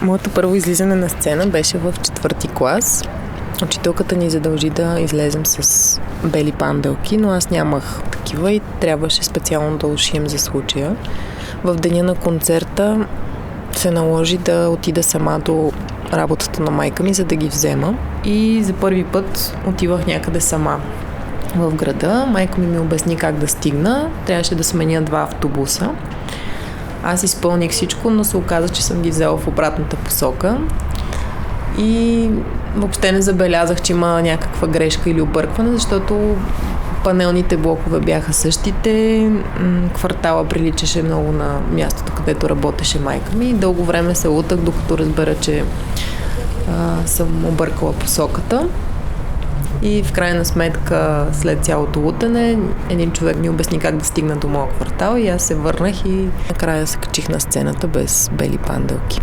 Моето първо излизане на сцена беше в 4-ти клас. Учителката ни задължи да излезем с бели панделки, но аз нямах такива и трябваше специално да ушием за случая. В деня на концерта се наложи да отида сама до работата на майка ми, за да ги взема. И за първи път отивах някъде сама в града. Майка ми обясни как да стигна. Трябваше да сменя 2 автобуса. Аз изпълних всичко, но се оказа, че съм ги взела в обратната посока. И въобще не забелязах, че има някаква грешка или объркване, защото панелните блокове бяха същите. Квартала приличаше много на мястото, където работеше майка ми. Дълго време се лутах, докато разбера, че съм объркала посоката. И в крайна сметка, след цялото лутане, един човек ми обясни как да стигна до моя квартал и аз се върнах и накрая се качих на сцената без бели панделки.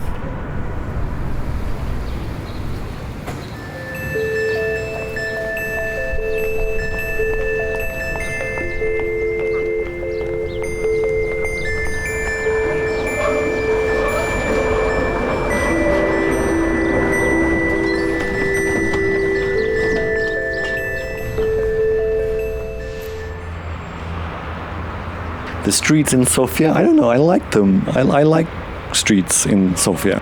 The streets in Sofia, I don't know, I like them. I like streets in Sofia.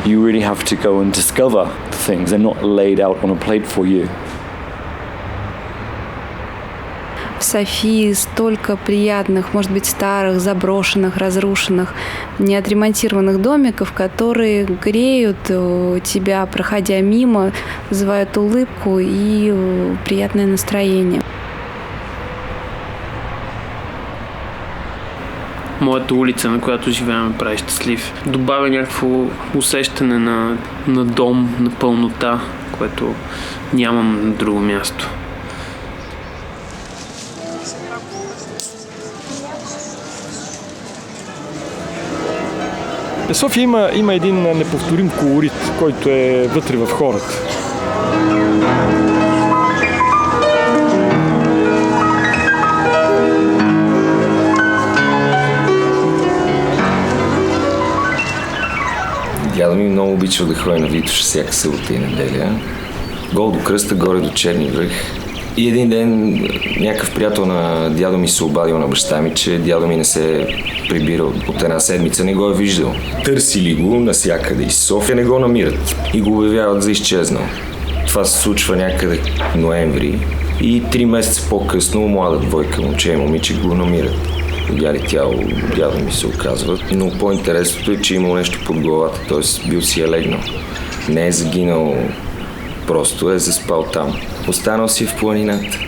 You really have to go and discover the things. They're not laid out on a plate for you. В Софии столько приятных, может быть, старых, заброшенных, разрушенных, неотремонтированных домиков, которые греют тебя, проходя мимо, вызывают улыбку и приятное настроение. Моята улица, на която живеем, ме прави щастлив. Добавя някакво усещане на дом, на пълнота, което нямам на друго място. София има един неповторим колорит, който е вътре в хората. Дядо ми много обичал да ходи на Витоша всяка събота и неделя. Гол до кръста, горе до Черни връх. И един ден някакъв приятел на дядо ми се обадил на баща ми, че дядо ми не се е прибирал от една седмица, не го е виждал. Търсили го навсякъде из София, не го намират и го обявяват за изчезнал. Това се случва някъде ноември и 3 месеца по-късно млада двойка, момче и момиче, го намират. Видяли тяло, дядо ми се оказва. Но по-интересното е, че имал нещо под главата, т.е. бил си е легнал. Не е загинал, просто е заспал там. Останал си в планината.